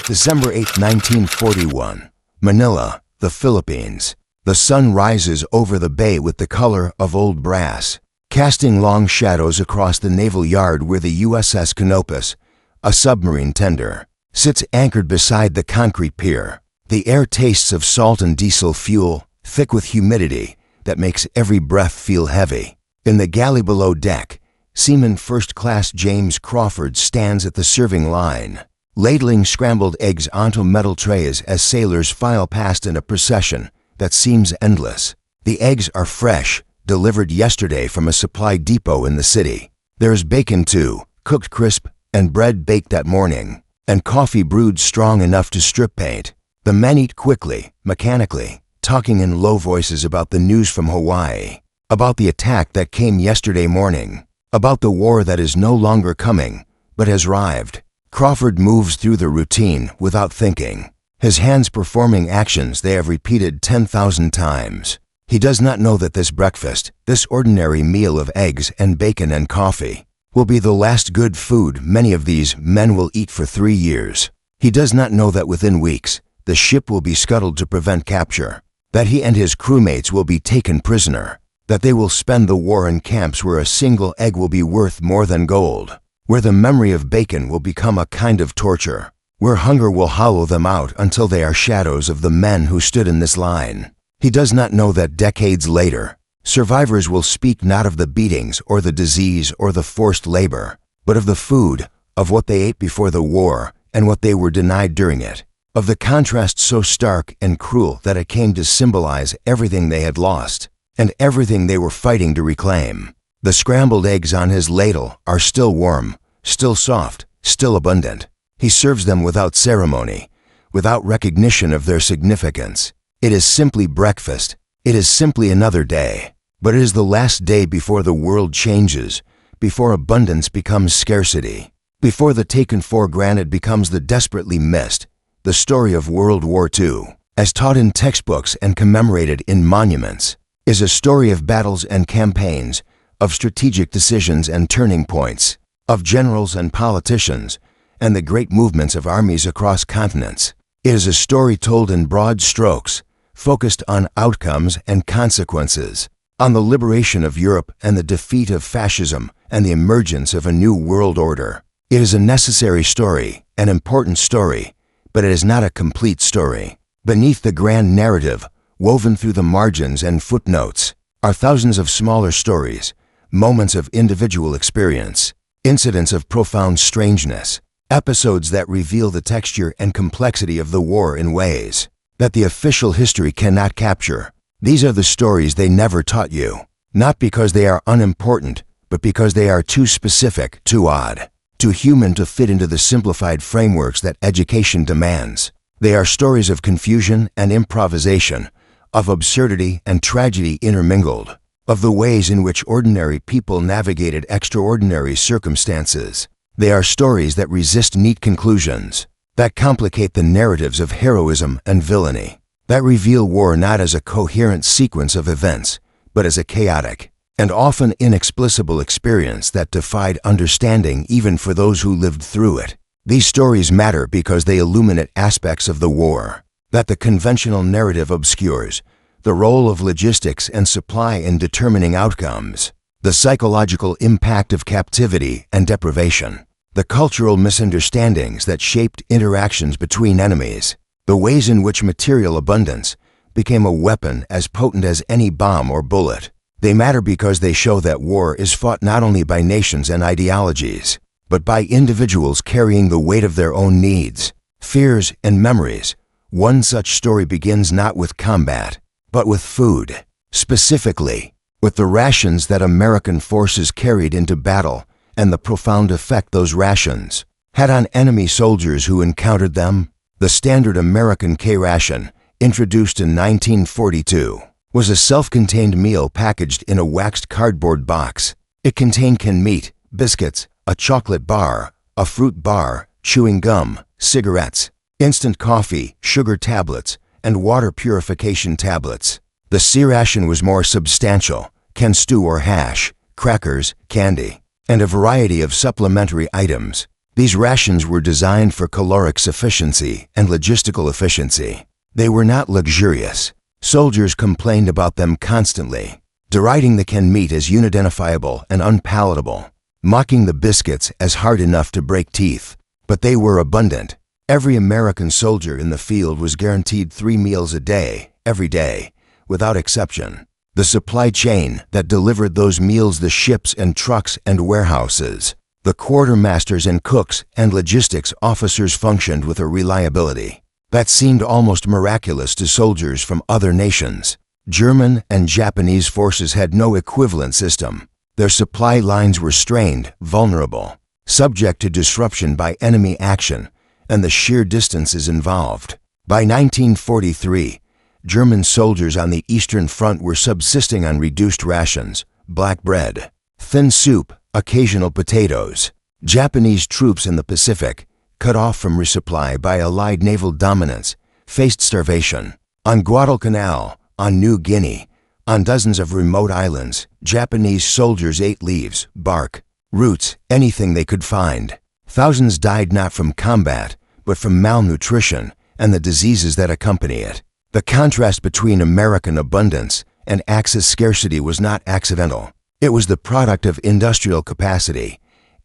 December 8, 1941. Manila, the Philippines. The sun rises over the bay with the color of old brass, casting long shadows across the naval yard where the USS Canopus, a submarine tender, sits anchored beside the concrete pier. The air tastes of salt and diesel fuel, thick with humidity that makes every breath feel heavy. In the galley below deck, Seaman First Class James Crawford stands at the serving line, ladling scrambled eggs onto metal trays as sailors file past in a procession that seems endless. The eggs are fresh, delivered yesterday from a supply depot in the city. There is bacon too, cooked crisp, and bread baked that morning, and coffee brewed strong enough to strip paint. The men eat quickly, mechanically, talking in low voices about the news from Hawaii, about the attack that came yesterday morning, about the war that is no longer coming, but has arrived. Crawford moves through the routine without thinking, his hands performing actions they have repeated 10,000 times. He does not know that this breakfast, this ordinary meal of eggs and bacon and coffee, will be the last good food many of these men will eat for 3 years. He does not know that within weeks, the ship will be scuttled to prevent capture, that he and his crewmates will be taken prisoner, that they will spend the war in camps where a single egg will be worth more than gold, where the memory of bacon will become a kind of torture, where hunger will hollow them out until they are shadows of the men who stood in this line. He does not know that decades later, survivors will speak not of the beatings or the disease or the forced labor, but of the food, of what they ate before the war and what they were denied during it, of the contrast so stark and cruel that it came to symbolize everything they had lost and everything they were fighting to reclaim. The scrambled eggs on his ladle are still warm, still soft, still abundant. He serves them without ceremony, without recognition of their significance. It is simply breakfast. It is simply another day. But it is the last day before the world changes, before abundance becomes scarcity, before the taken for granted becomes the desperately missed. The story of World War II, as taught in textbooks and commemorated in monuments, is a story of battles and campaigns, of strategic decisions and turning points, of generals and politicians, and the great movements of armies across continents. It is a story told in broad strokes, focused on outcomes and consequences, on the liberation of Europe and the defeat of fascism and the emergence of a new world order. It is a necessary story, an important story, but it is not a complete story. Beneath the grand narrative, woven through the margins and footnotes, are thousands of smaller stories, moments of individual experience, incidents of profound strangeness, episodes that reveal the texture and complexity of the war in ways that the official history cannot capture. These are the stories they never taught you, not because they are unimportant, but because they are too specific, too odd, too human to fit into the simplified frameworks that education demands. They are stories of confusion and improvisation, of absurdity and tragedy intermingled, of the ways in which ordinary people navigated extraordinary circumstances. They are stories that resist neat conclusions, that complicate the narratives of heroism and villainy, that reveal war not as a coherent sequence of events, but as a chaotic and often inexplicable experience that defied understanding even for those who lived through it. These stories matter because they illuminate aspects of the war that the conventional narrative obscures: the role of logistics and supply in determining outcomes, the psychological impact of captivity and deprivation, the cultural misunderstandings that shaped interactions between enemies, the ways in which material abundance became a weapon as potent as any bomb or bullet. They matter because they show that war is fought not only by nations and ideologies, but by individuals carrying the weight of their own needs, fears, and memories. One such story begins not with combat, but with food, specifically with the rations that American forces carried into battle and the profound effect those rations had on enemy soldiers who encountered them. The standard American K-ration, introduced in 1942, was a self-contained meal packaged in a waxed cardboard box. It contained canned meat, biscuits, a chocolate bar, a fruit bar, chewing gum, cigarettes, instant coffee, sugar tablets, and water purification tablets. The C-ration was more substantial: canned stew or hash, crackers, candy, and a variety of supplementary items. These rations were designed for caloric sufficiency and logistical efficiency. They were not luxurious. Soldiers complained about them constantly, deriding the canned meat as unidentifiable and unpalatable, mocking the biscuits as hard enough to break teeth. But they were abundant. Every American soldier in the field was guaranteed 3 meals a day, every day, without exception. The supply chain that delivered those meals, the ships and trucks and warehouses, the quartermasters and cooks and logistics officers functioned with a reliability that seemed almost miraculous to soldiers from other nations. German and Japanese forces had no equivalent system. Their supply lines were strained, vulnerable, subject to disruption by enemy action and the sheer distances involved. By 1943, German soldiers on the Eastern Front were subsisting on reduced rations, black bread, thin soup, occasional potatoes. Japanese troops in the Pacific, cut off from resupply by Allied naval dominance, faced starvation. On Guadalcanal, on New Guinea, on dozens of remote islands, Japanese soldiers ate leaves, bark, roots, anything they could find. Thousands died not from combat, but from malnutrition and the diseases that accompany it. The contrast between American abundance and Axis scarcity was not accidental. It was the product of industrial capacity,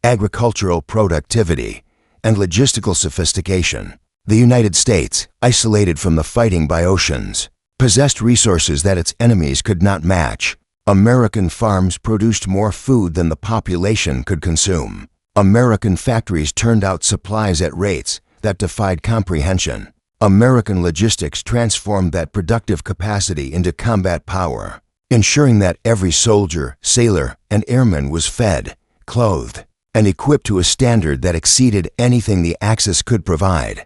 agricultural productivity, and logistical sophistication. The United States, isolated from the fighting by oceans, possessed resources that its enemies could not match. American farms produced more food than the population could consume. American factories turned out supplies at rates that defied comprehension. American logistics transformed that productive capacity into combat power, ensuring that every soldier, sailor, and airman was fed, clothed, and equipped to a standard that exceeded anything the Axis could provide.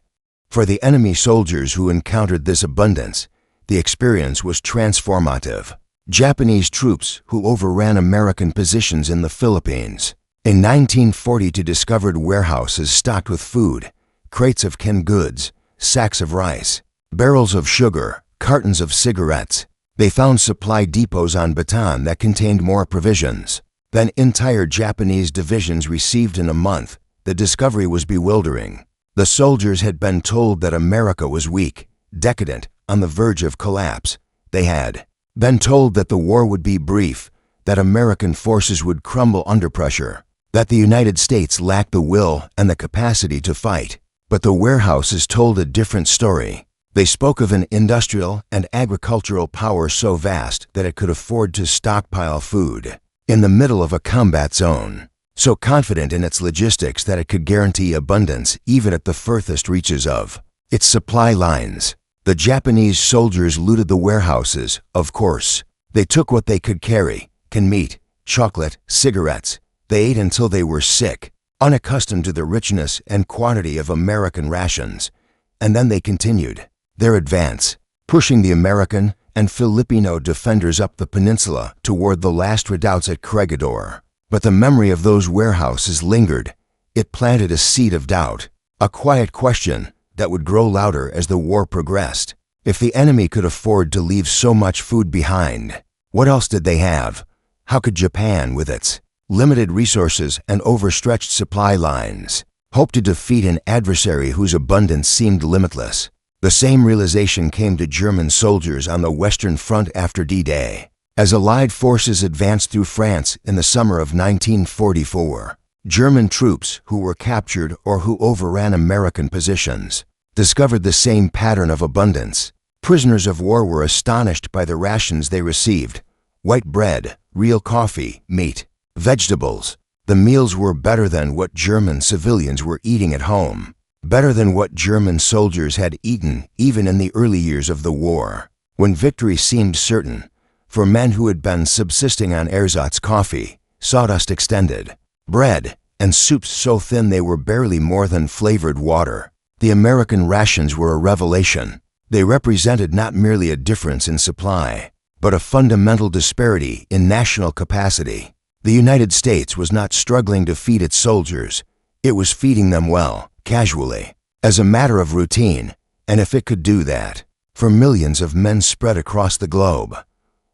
For the enemy soldiers who encountered this abundance, the experience was transformative. Japanese troops who overran American positions in the Philippines. In 1942 discovered warehouses stocked with food, crates of canned goods, sacks of rice, barrels of sugar, cartons of cigarettes. They found supply depots on Bataan that contained more provisions than entire Japanese divisions received in a month. The discovery was bewildering. The soldiers had been told that America was weak, decadent, on the verge of collapse. They had been told that the war would be brief, that American forces would crumble under pressure, that the United States lacked the will and the capacity to fight. But the warehouses told a different story. They spoke of an industrial and agricultural power so vast that it could afford to stockpile food in the middle of a combat zone, so confident in its logistics that it could guarantee abundance even at the furthest reaches of its supply lines. The Japanese soldiers looted the warehouses, of course. They took what they could carry, canned meat, chocolate, cigarettes. They ate until they were sick, unaccustomed to the richness and quantity of American rations. And then they continued their advance, pushing the American and Filipino defenders up the peninsula toward the last redoubts at Corregidor. But the memory of those warehouses lingered. It planted a seed of doubt, a quiet question that would grow louder as the war progressed. If the enemy could afford to leave so much food behind, what else did they have? How could Japan, with its limited resources and overstretched supply lines, hope to defeat an adversary whose abundance seemed limitless? The same realization came to German soldiers on the Western Front after D-Day. As Allied forces advanced through France in the summer of 1944, German troops who were captured or who overran American positions discovered the same pattern of abundance. Prisoners of war were astonished by the rations they received: white bread, real coffee, meat, vegetables. The meals were better than what German civilians were eating at home, better than what German soldiers had eaten even in the early years of the war, when victory seemed certain. For men who had been subsisting on ersatz coffee, sawdust extended, bread, and soups so thin they were barely more than flavored water, the American rations were a revelation. They represented not merely a difference in supply, but a fundamental disparity in national capacity. The United States was not struggling to feed its soldiers. It was feeding them well, casually, as a matter of routine, and if it could do that for millions of men spread across the globe,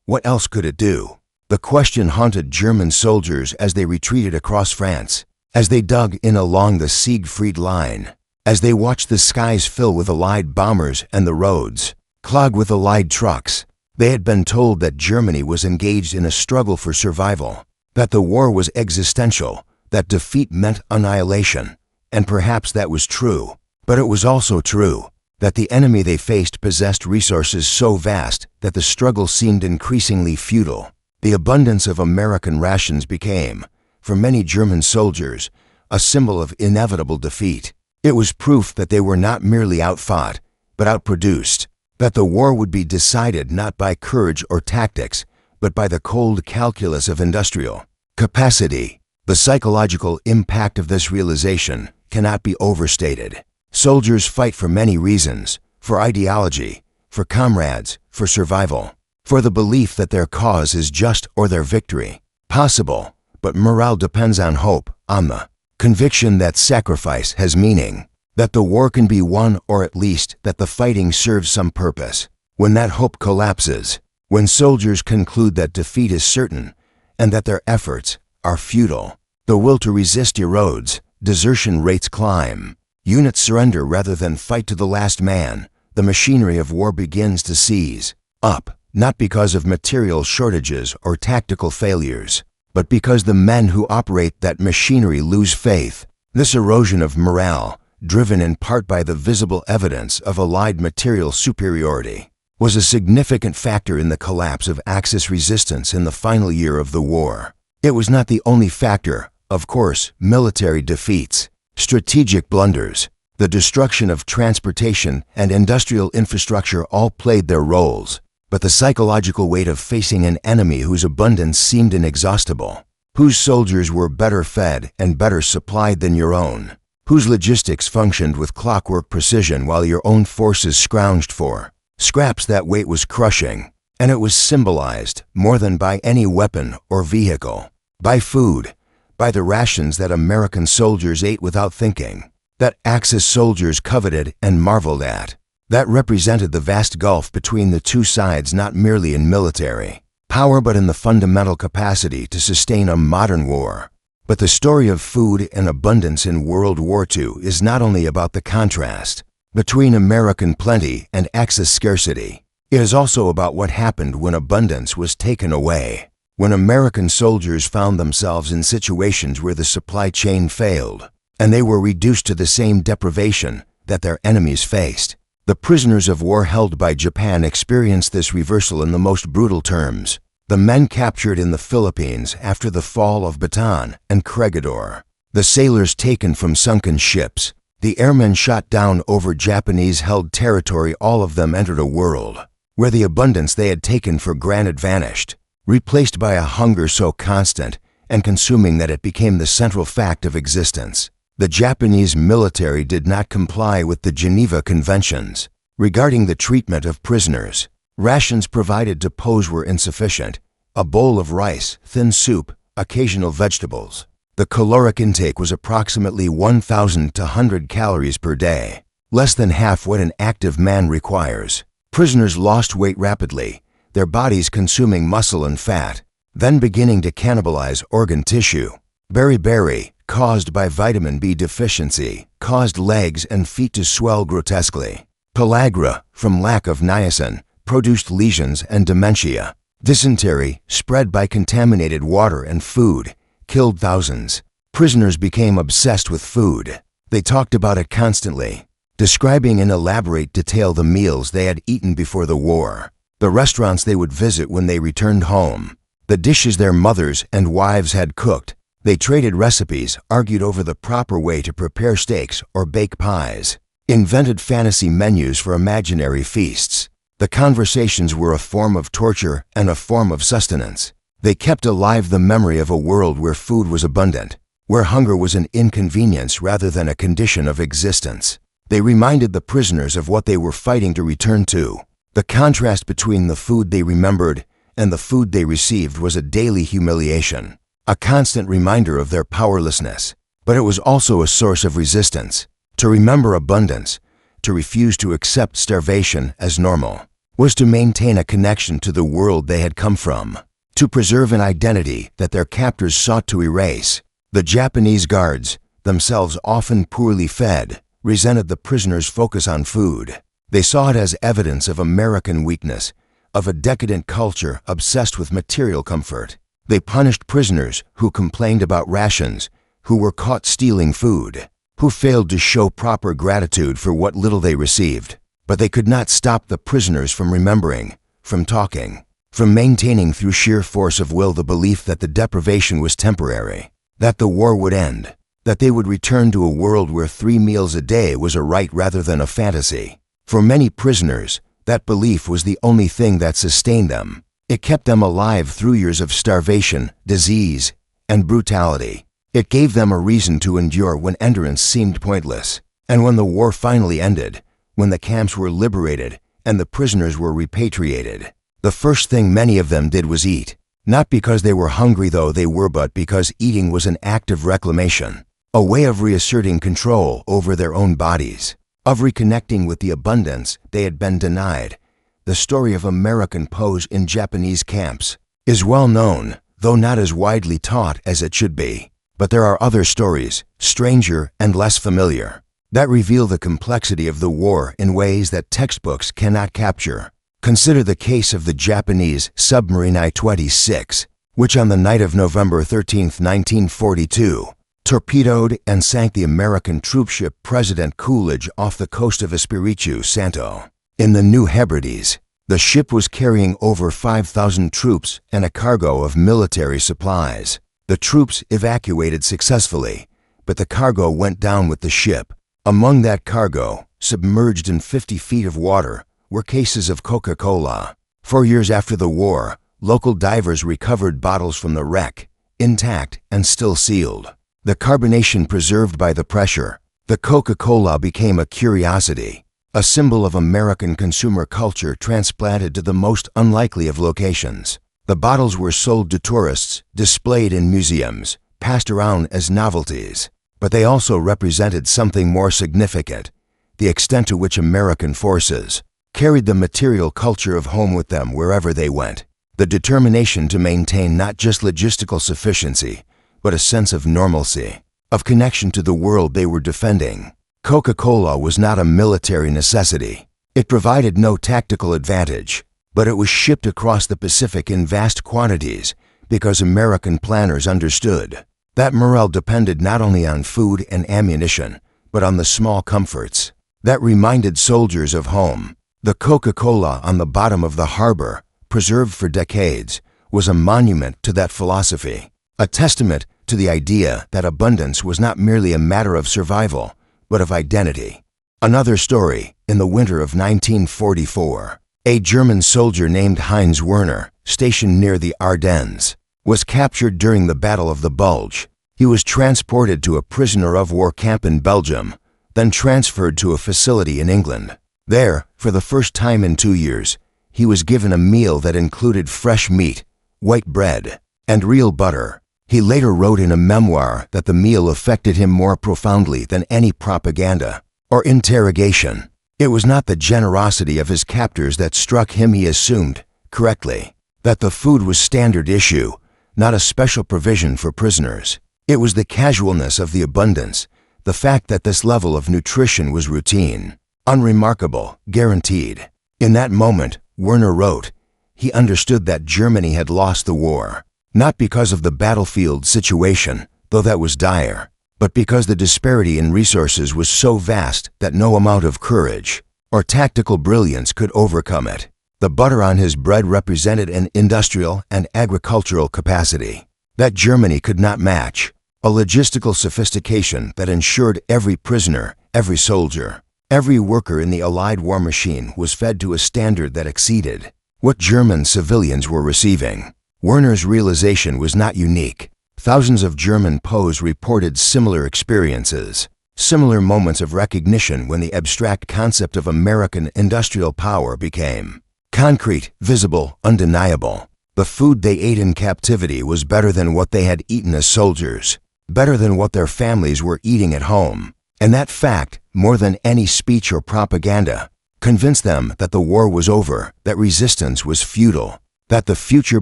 what else could it do? The question haunted German soldiers as they retreated across France. As they dug in along the Siegfried Line, as they watched the skies fill with Allied bombers and the roads clog with Allied trucks, they had been told that Germany was engaged in a struggle for survival, that the war was existential, that defeat meant annihilation. And perhaps that was true, but it was also true that the enemy they faced possessed resources so vast that the struggle seemed increasingly futile. The abundance of American rations became, for many German soldiers, a symbol of inevitable defeat. It was proof that they were not merely outfought, but outproduced, that the war would be decided not by courage or tactics, but by the cold calculus of industrial capacity. The psychological impact of this realization cannot be overstated. Soldiers fight for many reasons: for ideology, for comrades, for survival, for the belief that their cause is just or their victory possible. But morale depends on hope, on the conviction that sacrifice has meaning, that the war can be won, or at least that the fighting serves some purpose. When that hope collapses, when soldiers conclude that defeat is certain and that their efforts are futile, the will to resist erodes, desertion rates climb, units surrender rather than fight to the last man, the machinery of war begins to seize up, not because of material shortages or tactical failures, but because the men who operate that machinery lose faith. This erosion of morale, driven in part by the visible evidence of Allied material superiority, was a significant factor in the collapse of Axis resistance in the final year of the war. It was not the only factor. Of course, military defeats, strategic blunders, the destruction of transportation and industrial infrastructure all played their roles, but the psychological weight of facing an enemy whose abundance seemed inexhaustible, whose soldiers were better fed and better supplied than your own, whose logistics functioned with clockwork precision while your own forces scrounged for scraps, that weight was crushing, and it was symbolized, more than by any weapon or vehicle, by food, by the rations that American soldiers ate without thinking, that Axis soldiers coveted and marveled at, that represented the vast gulf between the two sides, not merely in military power but in the fundamental capacity to sustain a modern war. But the story of food and abundance in World War II is not only about the contrast between American plenty and Axis scarcity. It is also about what happened when abundance was taken away, when American soldiers found themselves in situations where the supply chain failed, and they were reduced to the same deprivation that their enemies faced. The prisoners of war held by Japan experienced this reversal in the most brutal terms. The men captured in the Philippines after the fall of Bataan and Corregidor, the sailors taken from sunken ships, the airmen shot down over Japanese-held territory, all of them entered a world where the abundance they had taken for granted vanished, replaced by a hunger so constant and consuming that it became the central fact of existence. The Japanese military did not comply with the Geneva Conventions regarding the treatment of prisoners. Rations provided to POWs were insufficient: a bowl of rice, thin soup, occasional vegetables. The caloric intake was approximately 1,000 to 100 calories per day, less than half what an active man requires. Prisoners lost weight rapidly, their bodies consuming muscle and fat, then beginning to cannibalize organ tissue. Beriberi, caused by vitamin B deficiency, caused legs and feet to swell grotesquely. Pellagra, from lack of niacin, produced lesions and dementia. Dysentery, spread by contaminated water and food, killed thousands. Prisoners became obsessed with food. They talked about it constantly, describing in elaborate detail the meals they had eaten before the war, the restaurants they would visit when they returned home, the dishes their mothers and wives had cooked. They traded recipes, argued over the proper way to prepare steaks or bake pies, invented fantasy menus for imaginary feasts. The conversations were a form of torture and a form of sustenance. They kept alive the memory of a world where food was abundant, where hunger was an inconvenience rather than a condition of existence. They reminded the prisoners of what they were fighting to return to. The contrast between the food they remembered and the food they received was a daily humiliation, a constant reminder of their powerlessness. But it was also a source of resistance. To remember abundance, to refuse to accept starvation as normal, was to maintain a connection to the world they had come from, to preserve an identity that their captors sought to erase. The Japanese guards, themselves often poorly fed, resented the prisoners' focus on food. They saw it as evidence of American weakness, of a decadent culture obsessed with material comfort. They punished prisoners who complained about rations, who were caught stealing food, who failed to show proper gratitude for what little they received. But they could not stop the prisoners from remembering, from talking, from maintaining through sheer force of will the belief that the deprivation was temporary, that the war would end, that they would return to a world where 3 meals a day was a right rather than a fantasy. For many prisoners, that belief was the only thing that sustained them. It kept them alive through years of starvation, disease, and brutality. It gave them a reason to endure when endurance seemed pointless. And when the war finally ended, when the camps were liberated and the prisoners were repatriated, the first thing many of them did was eat. Not because they were hungry though they were, but because eating was an act of reclamation, a way of reasserting control over their own bodies, of reconnecting with the abundance they had been denied. The story of American pose in Japanese camps is well known, though not as widely taught as it should be. But there are other stories, stranger and less familiar, that reveal the complexity of the war in ways that textbooks cannot capture. Consider the case of the Japanese submarine I-26, which on the night of November 13, 1942, torpedoed and sank the American troopship President Coolidge off the coast of Espiritu Santo. In the New Hebrides, the ship was carrying over 5,000 troops and a cargo of military supplies. The troops evacuated successfully, but the cargo went down with the ship. Among that cargo, submerged in 50 feet of water, were cases of Coca-Cola. 4 years after the war, local divers recovered bottles from the wreck, intact and still sealed. The carbonation preserved by the pressure, the Coca-Cola became a curiosity, a symbol of American consumer culture transplanted to the most unlikely of locations. The bottles were sold to tourists, displayed in museums, passed around as novelties. But they also represented something more significant, the extent to which American forces carried the material culture of home with them wherever they went, the determination to maintain not just logistical sufficiency, but a sense of normalcy, of connection to the world they were defending. Coca-Cola was not a military necessity. It provided no tactical advantage, but it was shipped across the Pacific in vast quantities because American planners understood that morale depended not only on food and ammunition, but on the small comforts that reminded soldiers of home. The Coca-Cola on the bottom of the harbor, preserved for decades, was a monument to that philosophy, a testament to the idea that abundance was not merely a matter of survival, but of identity. Another story, in the winter of 1944, a German soldier named Heinz Werner, stationed near the Ardennes, was captured during the Battle of the Bulge. He was transported to a prisoner of war camp in Belgium, then transferred to a facility in England. There, for the first time in 2 years, he was given a meal that included fresh meat, white bread, and real butter. He later wrote in a memoir that the meal affected him more profoundly than any propaganda or interrogation. It was not the generosity of his captors that struck him. He assumed, correctly, that the food was standard issue, not a special provision for prisoners. It was the casualness of the abundance, the fact that this level of nutrition was routine, unremarkable, guaranteed. In that moment, Werner wrote, he understood that Germany had lost the war, not because of the battlefield situation, though that was dire, but because the disparity in resources was so vast that no amount of courage or tactical brilliance could overcome it. The butter on his bread represented an industrial and agricultural capacity that Germany could not match, a logistical sophistication that ensured every prisoner, every soldier, every worker in the Allied war machine was fed to a standard that exceeded what German civilians were receiving. Werner's realization was not unique. Thousands of German POWs reported similar experiences, similar moments of recognition when the abstract concept of American industrial power became concrete, visible, undeniable. The food they ate in captivity was better than what they had eaten as soldiers, better than what their families were eating at home. And that fact, more than any speech or propaganda, convinced them that the war was over, that resistance was futile, that the future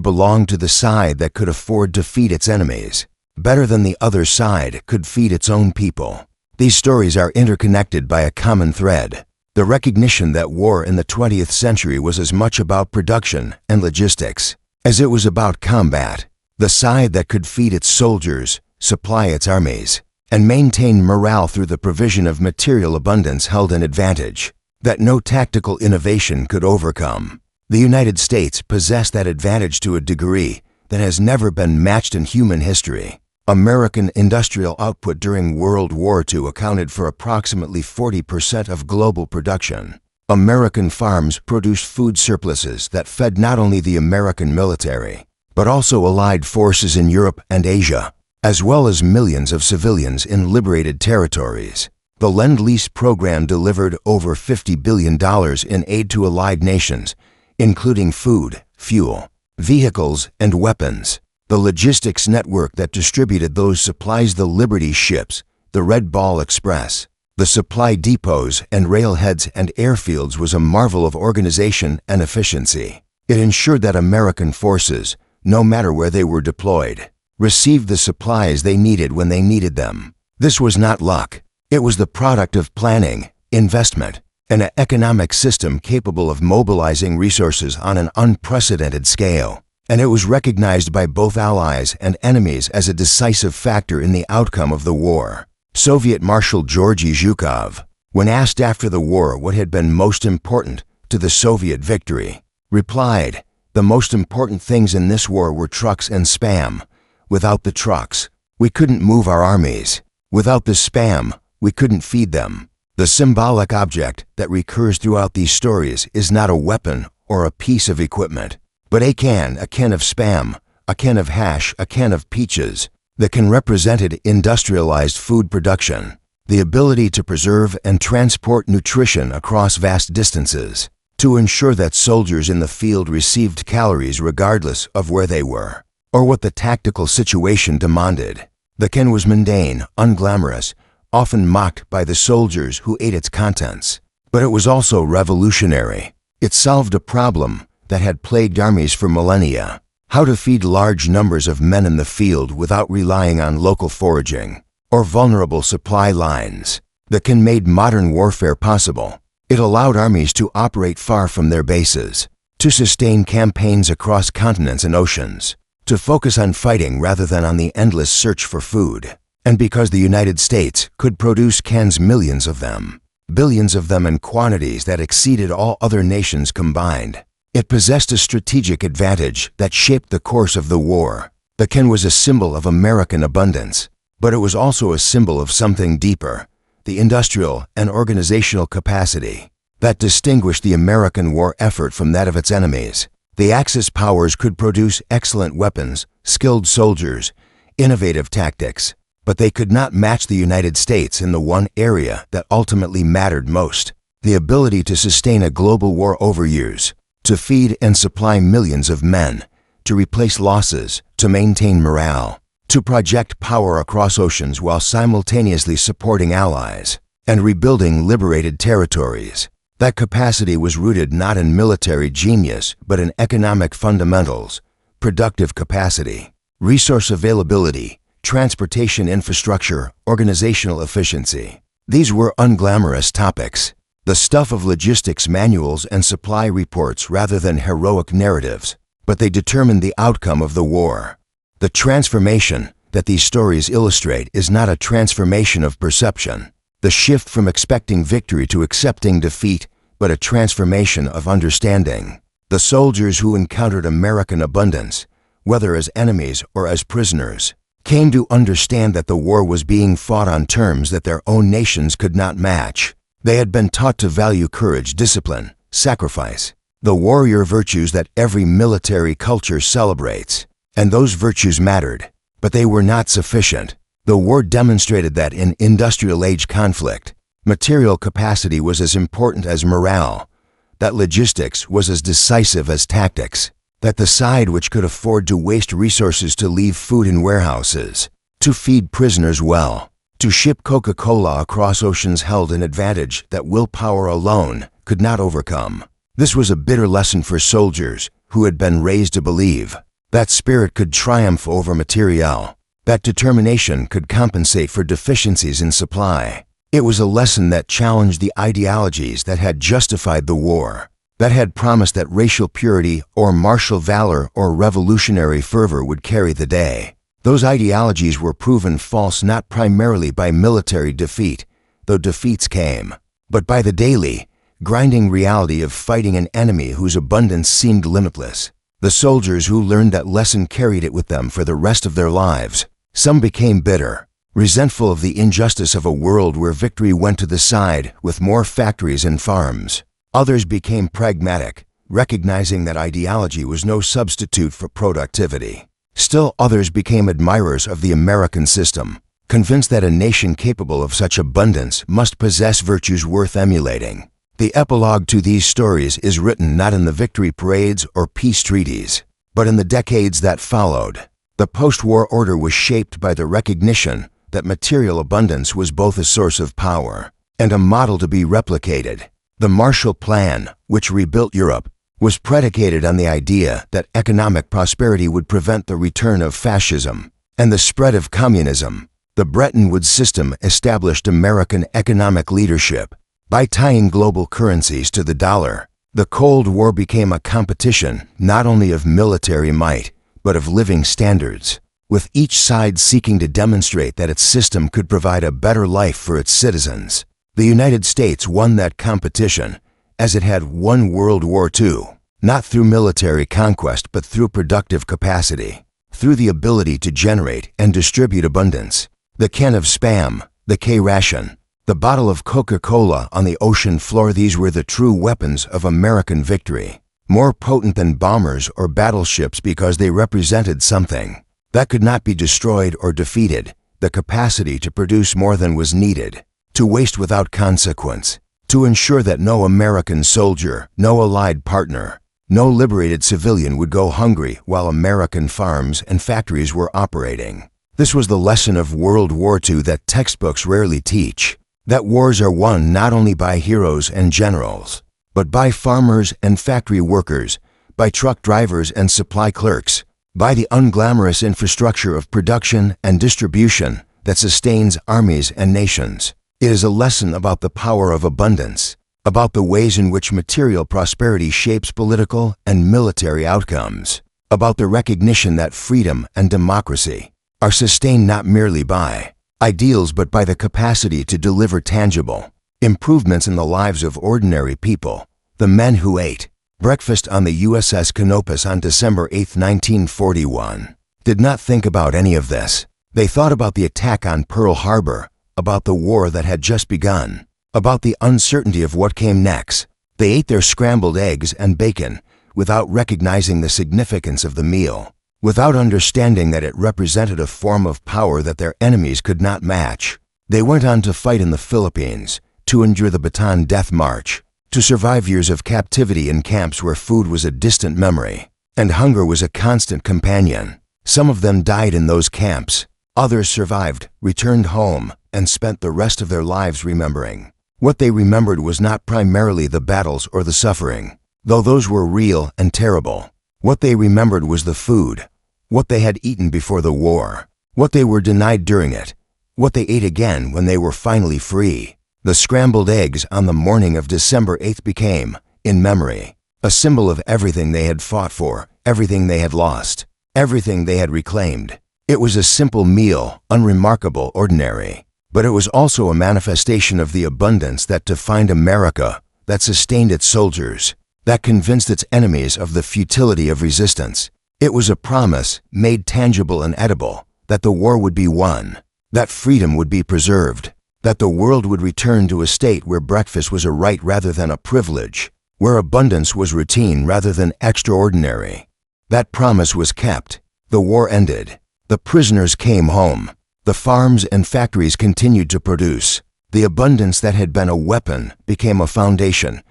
belonged to the side that could afford to feed its enemies. better than the other side, could feed its own people. These stories are interconnected by a common thread: the recognition that war in the 20th century was as much about production and logistics as it was about combat. The side that could feed its soldiers, supply its armies, and maintain morale through the provision of material abundance held an advantage that no tactical innovation could overcome. The United States possessed that advantage to a degree that has never been matched in human history. American industrial output during World War II accounted for approximately 40% of global production. American farms produced food surpluses that fed not only the American military, but also allied forces in Europe and Asia, as well as millions of civilians in liberated territories. The Lend-Lease program delivered over $50 billion in aid to allied nations, including food, fuel, vehicles, and weapons. The logistics network that distributed those supplies, the Liberty ships, the Red Ball Express, the supply depots and railheads and airfields, was a marvel of organization and efficiency. It ensured that American forces, no matter where they were deployed, received the supplies they needed when they needed them. This was not luck. It was the product of planning, investment, and an economic system capable of mobilizing resources on an unprecedented scale. And it was recognized by both allies and enemies as a decisive factor in the outcome of the war. Soviet Marshal Georgy Zhukov, when asked after the war what had been most important to the Soviet victory, replied, "The most important things in this war were trucks and spam. Without the trucks, we couldn't move our armies. Without the spam, we couldn't feed them." The symbolic object that recurs throughout these stories is not a weapon or a piece of equipment, but a can of spam, a can of hash, a can of peaches. The can represented industrialized food production, the ability to preserve and transport nutrition across vast distances, to ensure that soldiers in the field received calories regardless of where they were, or what the tactical situation demanded. The can was mundane, unglamorous, often mocked by the soldiers who ate its contents. But it was also revolutionary. It solved a problem that had plagued armies for millennia: how to feed large numbers of men in the field without relying on local foraging or vulnerable supply lines. The can made modern warfare possible. It allowed armies to operate far from their bases, to sustain campaigns across continents and oceans, to focus on fighting rather than on the endless search for food. And because the United States could produce cans, millions of them, billions of them, in quantities that exceeded all other nations combined, it possessed a strategic advantage that shaped the course of the war. The can was a symbol of American abundance, but it was also a symbol of something deeper: the industrial and organizational capacity that distinguished the American war effort from that of its enemies. The Axis powers could produce excellent weapons, skilled soldiers, innovative tactics, but they could not match the United States in the one area that ultimately mattered most: the ability to sustain a global war over years, to feed and supply millions of men, to replace losses, to maintain morale, to project power across oceans while simultaneously supporting allies and rebuilding liberated territories. That capacity was rooted not in military genius but in economic fundamentals: productive capacity, resource availability, transportation infrastructure, organizational efficiency. These were unglamorous topics, the stuff of logistics manuals and supply reports rather than heroic narratives, but they determined the outcome of the war. The transformation that these stories illustrate is not a transformation of perception, the shift from expecting victory to accepting defeat, but a transformation of understanding. The soldiers who encountered American abundance, whether as enemies or as prisoners, came to understand that the war was being fought on terms that their own nations could not match. They had been taught to value courage, discipline, sacrifice, the warrior virtues that every military culture celebrates. And those virtues mattered, but they were not sufficient. The war demonstrated that in industrial age conflict, material capacity was as important as morale, that logistics was as decisive as tactics, that the side which could afford to waste resources to leave food in warehouses, to feed prisoners well, to ship Coca-Cola across oceans held an advantage that willpower alone could not overcome. This was a bitter lesson for soldiers who had been raised to believe that spirit could triumph over materiel. that determination could compensate for deficiencies in supply. It was a lesson that challenged the ideologies that had justified the war, that had promised that racial purity or martial valor or revolutionary fervor would carry the day. Those ideologies were proven false not primarily by military defeat, though defeats came, but by the daily, grinding reality of fighting an enemy whose abundance seemed limitless. The soldiers who learned that lesson carried it with them for the rest of their lives. Some became bitter, resentful of the injustice of a world where victory went to the side with more factories and farms. Others became pragmatic, recognizing that ideology was no substitute for productivity. Still others became admirers of the American system, convinced that a nation capable of such abundance must possess virtues worth emulating. The epilogue to these stories is written not in the victory parades or peace treaties, but in the decades that followed. The post-war order was shaped by the recognition that material abundance was both a source of power and a model to be replicated. The Marshall Plan, which rebuilt Europe, was predicated on the idea that economic prosperity would prevent the return of fascism and the spread of communism. The Bretton Woods system established American economic leadership by tying global currencies to the dollar. The Cold War became a competition not only of military might, but of living standards, with each side seeking to demonstrate that its system could provide a better life for its citizens. The United States won that competition, as it had won World War II, not through military conquest but through productive capacity, through the ability to generate and distribute abundance. The can of Spam, the K-ration, the bottle of Coca-Cola on the ocean floor, these were the true weapons of American victory, more potent than bombers or battleships because they represented something that could not be destroyed or defeated, the capacity to produce more than was needed, to waste without consequence, to ensure that no American soldier, no allied partner, no liberated civilian would go hungry while American farms and factories were operating. This was the lesson of World War II that textbooks rarely teach, that wars are won not only by heroes and generals, but by farmers and factory workers, by truck drivers and supply clerks, by the unglamorous infrastructure of production and distribution that sustains armies and nations. It is a lesson about the power of abundance, about the ways in which material prosperity shapes political and military outcomes, about the recognition that freedom and democracy are sustained not merely by ideals but by the capacity to deliver tangible improvements in the lives of ordinary people. The men who ate breakfast on the USS Canopus on December 8, 1941, did not think about any of this. They thought about the attack on Pearl Harbor, about the war that had just begun, about the uncertainty of what came next. They ate their scrambled eggs and bacon without recognizing the significance of the meal, without understanding that it represented a form of power that their enemies could not match. They went on to fight in the Philippines, to endure the Bataan Death March, to survive years of captivity in camps where food was a distant memory and hunger was a constant companion. Some of them died in those camps. Others survived, returned home, and spent the rest of their lives remembering. What they remembered was not primarily the battles or the suffering, though those were real and terrible. What they remembered was the food, what they had eaten before the war, what they were denied during it, what they ate again when they were finally free. The scrambled eggs on the morning of December 8th became, in memory, a symbol of everything they had fought for, everything they had lost, everything they had reclaimed. It was a simple meal, unremarkable, ordinary, but it was also a manifestation of the abundance that defined America, that sustained its soldiers, that convinced its enemies of the futility of resistance. It was a promise, made tangible and edible, that the war would be won, that freedom would be preserved, that the world would return to a state where breakfast was a right rather than a privilege, where abundance was routine rather than extraordinary. That promise was kept. The war ended. The prisoners came home. The farms and factories continued to produce. The abundance that had been a weapon became a foundation,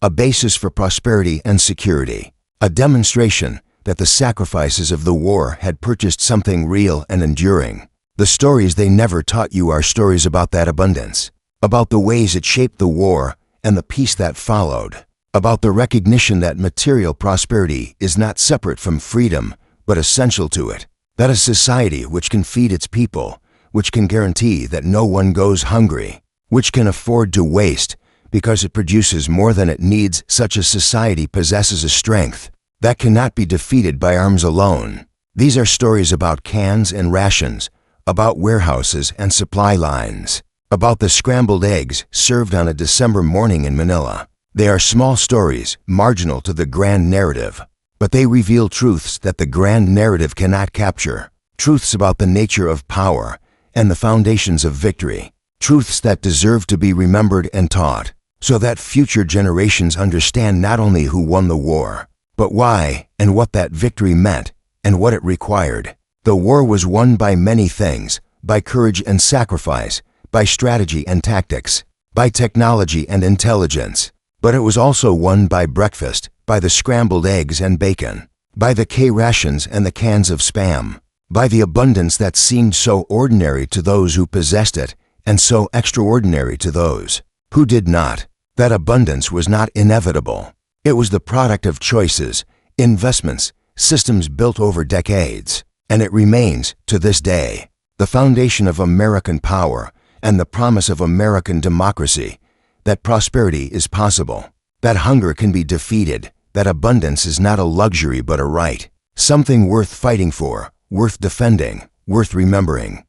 a basis for prosperity and security, a demonstration that the sacrifices of the war had purchased something real and enduring. The stories they never taught you are stories about that abundance, about the ways it shaped the war and the peace that followed, about the recognition that material prosperity is not separate from freedom, but essential to it, That a society which can feed its people, which can guarantee that no one goes hungry, which can afford to waste because it produces more than it needs, such a society possesses a strength that cannot be defeated by arms alone. These are stories about cans and rations, about warehouses and supply lines, about the scrambled eggs served on a December morning in Manila. They are small stories, marginal to the grand narrative, but they reveal truths that the grand narrative cannot capture, truths about the nature of power and the foundations of victory, truths that deserve to be remembered and taught, so that future generations understand not only who won the war, but why and what that victory meant and what it required. The war was won by many things, by courage and sacrifice, by strategy and tactics, by technology and intelligence. But it was also won by breakfast, by the scrambled eggs and bacon, by the K-rations and the cans of Spam, by the abundance that seemed so ordinary to those who possessed it and so extraordinary to those who did not. That abundance was not inevitable. It was the product of choices, investments, systems built over decades, and it remains, to this day, the foundation of American power and the promise of American democracy, that prosperity is possible, that hunger can be defeated, that abundance is not a luxury but a right, something worth fighting for, worth defending, worth remembering.